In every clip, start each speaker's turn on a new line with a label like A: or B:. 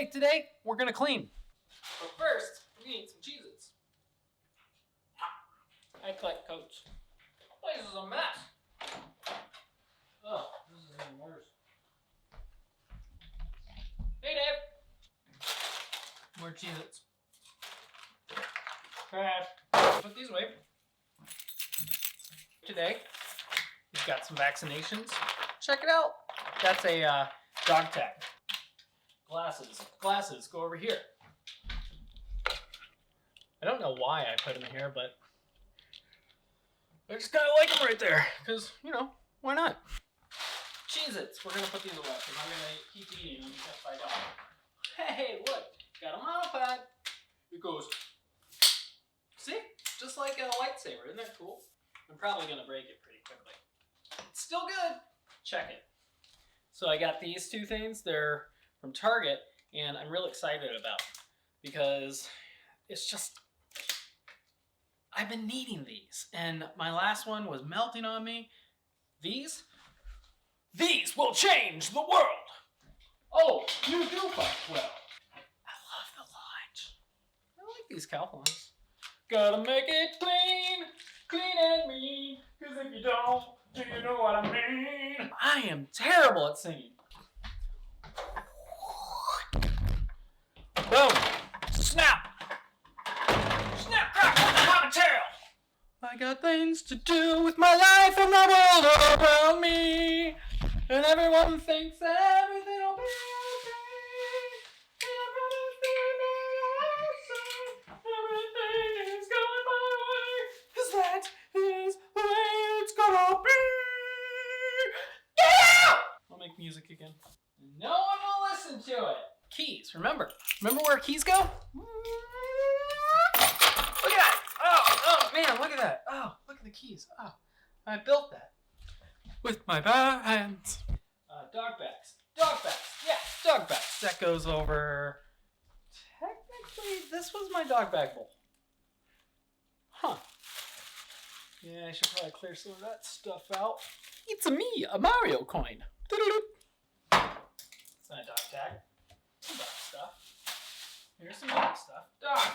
A: Okay, today we're gonna clean. But first, we need some Cheez-Its. I collect coats. This place is a mess. Oh, this is even worse. Hey, Dave. More Cheez-Its. Trash. Put these away. Today, we've got some vaccinations. Check it out. That's a dog tag. Glasses, go over here. I don't know why I put them here, but I just kind of like them right there. Because, why not? Cheez-Its. We're going to put these away because I'm going to keep eating them if I don't. Hey, look. Got a monopod. It goes. See? Just like a lightsaber. Isn't that cool? I'm probably going to break it pretty quickly. It's still good. Check it. So I got these two things. They're from Target, and I'm real excited about them because it's just, I've been needing these, and my last one was melting on me. These will change the world. Oh, you do fight well. I love the lunch. I like these Calphalons. Gotta make it clean, clean and mean, cause if you don't, do you know what I mean? I am terrible at singing. Boom! Snap! Snap, crack, commentary! I got things to do with my life and the world around me. And everyone thinks everything will be okay. And I'm running through my everything is going my way. 'Cause that is the way it's gonna be. Yeah! I'll make music again. No one will listen to it. Keys, remember where keys go? Look at that. Oh, man, look at that. Oh, look at the keys. Oh, I built that with my bare hands. Dog bags. Yeah, dog bags. That goes over. Technically, this was my dog bag bowl. Huh. Yeah, I should probably clear some of that stuff out. It's me, a Mario coin. It's not a dog tag. Some dog stuff. Here's some dog stuff. Dog.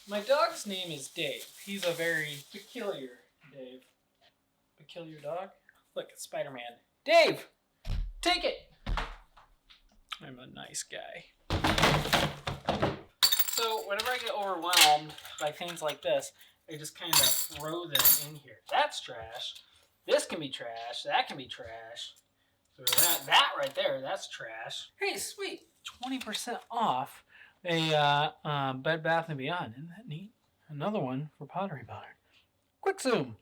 A: My dog's name is Dave. He's a very peculiar Dave. Peculiar dog? Look, it's Spider-Man. Dave! Take it! I'm a nice guy. So, whenever I get overwhelmed by things like this, I just kind of throw them in here. That's trash. This can be trash. That can be trash. That right there, that's trash. Hey, sweet. 20% off a Bed Bath & Beyond. Isn't that neat? Another one for Pottery Barn. Quick zoom.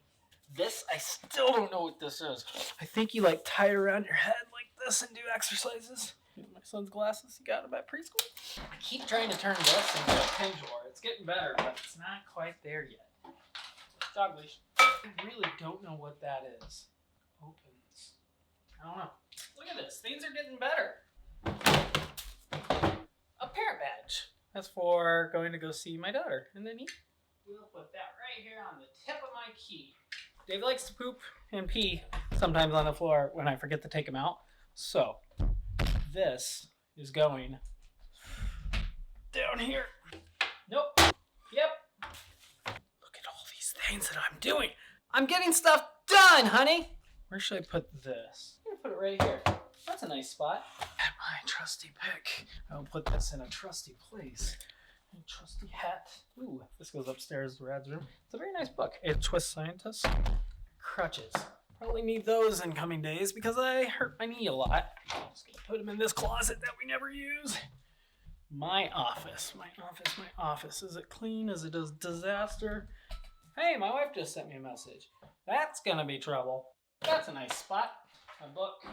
A: This, I still don't know what this is. I think you tie it around your head like this and do exercises. My son's glasses, he got them at preschool. I keep trying to turn this into a pendulum. It's getting better, but it's not quite there yet. Dog leash. I really don't know what that is. Opens. I don't know. Look at this. Things are getting better. A parent badge. That's for going to go see my daughter. And then we'll put that right here on the tip of my key. Dave likes to poop and pee sometimes on the floor when I forget to take him out. So, this is going down here. Nope. Yep. Look at all these things that I'm doing. I'm getting stuff done, honey. Where should I put this? I'm gonna put it right here. That's a nice spot. At my trusty pick. I'll put this in a trusty place. A trusty hat. Ooh, this goes upstairs to Rad's room. It's a very nice book. A Twist Scientist. Crutches. Probably need those in coming days because I hurt my knee a lot. Just gonna put them in this closet that we never use. My office. Is it clean? Is it a disaster? Hey, my wife just sent me a message. That's gonna be trouble. That's a nice spot. A book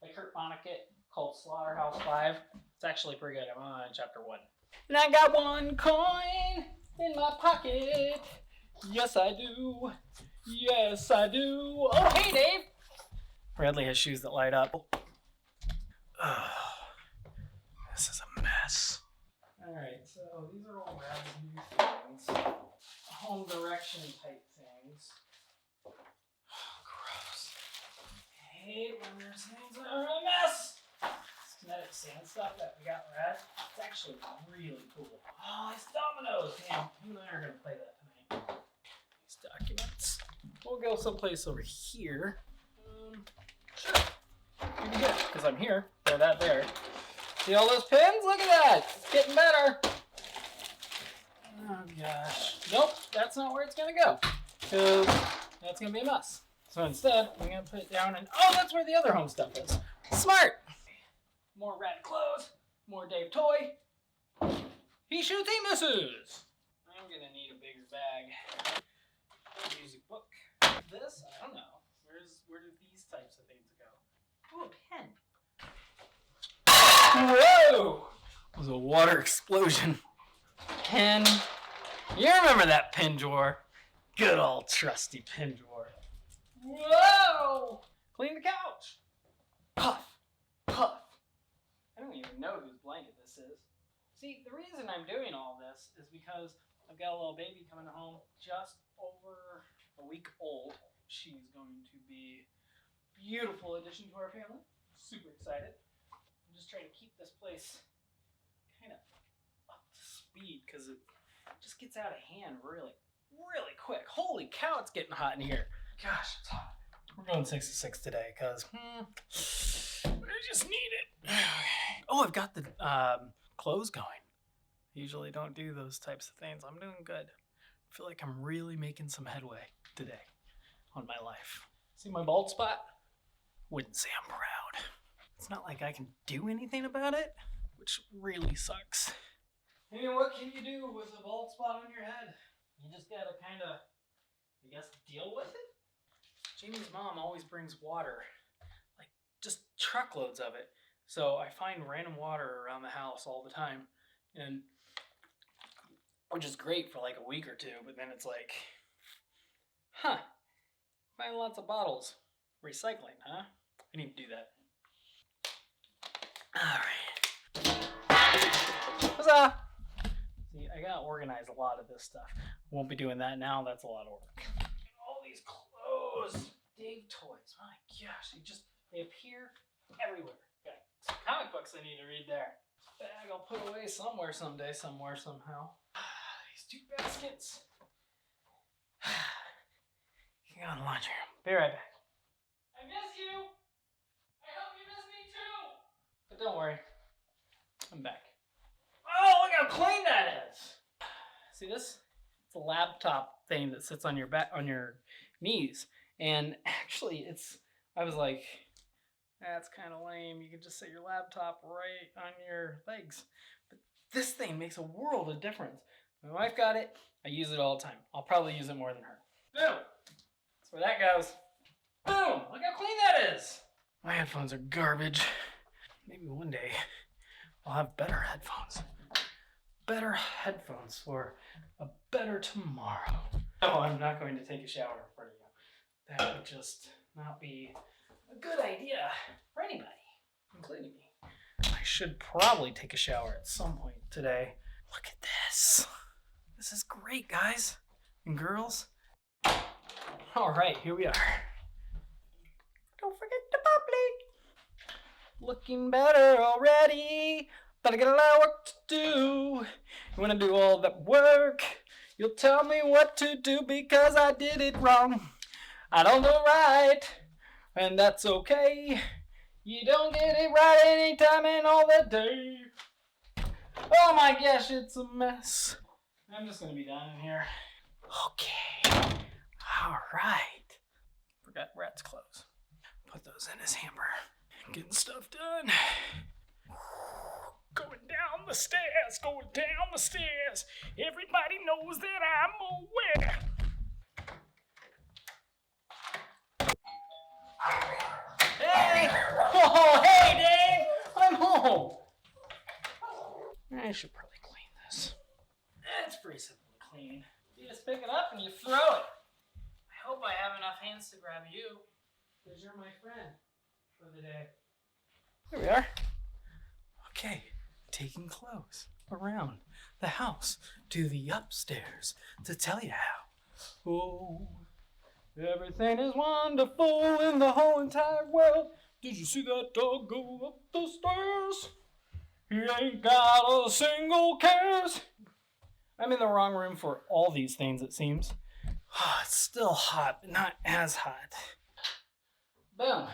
A: by Kurt Vonnegut called Slaughterhouse 5. It's actually pretty good. I'm on chapter 1. And I got one coin in my pocket. Yes, I do. Yes, I do. Oh, hey, Dave. Bradley has shoes that light up. Oh, this is a mess. All right, so these are all Brad's new things. Home direction type things. Oh, gross. I hate when there's things that are a mess. kinetic sand stuff that we got rad. It's actually really cool. Oh, it's dominoes. Damn, you and I are going to play that tonight. These documents. We'll go someplace over here. Sure. You can get because I'm here. Throw that there. See all those pins? Look at that. It's getting better. Oh, gosh. Nope, that's not where it's going to go. Because that's going to be a mess. So instead, I'm going to put it down and... Oh, that's where the other home stuff is. Smart. More red clothes. More Dave toy. He shoots, he misses. I'm going to need a bigger bag. Music book. This? I don't know. Where do these types of things go? Ooh, a pen. Whoa! It was a water explosion. Pen. You remember that pen drawer? Good old trusty pen drawer. Whoa! Clean the couch. Puff. Puff. I don't even know whose blanket this is. See, the reason I'm doing all this is because I've got a little baby coming home just over a week old. She's going to be a beautiful addition to our family. Super excited. I'm just trying to keep this place kind of up to speed because it just gets out of hand really quick. Holy cow, it's getting hot in here. Gosh, it's hot. We're going 6 to 6 today because I just need it. Oh, I've got the clothes going. I usually don't do those types of things. I'm doing good. I feel like I'm really making some headway today on my life. See my bald spot? Wouldn't say I'm proud. It's not like I can do anything about it, which really sucks. I mean, what can you do with a bald spot on your head? You just gotta kind of, I guess, deal with it? Jamie's mom always brings water, like just truckloads of it. So I find random water around the house all the time, and which is great for like a week or two, but then it's like, find lots of bottles. Recycling, huh? I need to do that. Alright. Huzzah! See, I gotta organize a lot of this stuff. Won't be doing that now, that's a lot of work. All these clothes. Dave toys, my gosh, they appear everywhere. Got some comic books I need to read there. Bag I'll put away somewhere someday, somewhere, somehow. These two baskets. Hang on, laundry room. Be right back. I miss you! I hope you miss me too! But don't worry, I'm back. Oh, look how clean that is! See this? It's a laptop thing that sits on your back, on your knees. And actually, I was like, that's kind of lame. You can just set your laptop right on your legs. But this thing makes a world of difference. My wife got it. I use it all the time. I'll probably use it more than her. Boom! That's where that goes. Boom! Look how clean that is! My headphones are garbage. Maybe one day I'll have better headphones. Better headphones for a better tomorrow. No, I'm not going to take a shower in front of you. That would just not be a good idea for anybody, including me. I should probably take a shower at some point today. Look at this. This is great, guys and girls. All right, here we are. Don't forget the bubbly. Looking better already, but I got a lot of work to do. When I do all that work, you'll tell me what to do because I did it wrong. I don't do it right, and that's okay. You don't get it right anytime in all the day. Oh my gosh, it's a mess. I'm just gonna be done in here. Okay. All right. Forgot Rat's clothes. Put those in his hamper. Getting stuff done. Going down the stairs, going down the stairs. Everybody knows that I'm aware. Hey! Oh, hey, Dave! I'm home. I should probably clean this. It's pretty simple to clean. You just pick it up and you throw it. I hope I have enough hands to grab you, because you're my friend for the day. Here we are. Okay, taking clothes around the house to the upstairs to tell you how. Oh, everything is wonderful in the whole entire world. Did you see that dog go up the stairs? He ain't got a single cares. I'm in the wrong room for all these things, it seems. It's still hot, but not as hot. Boom.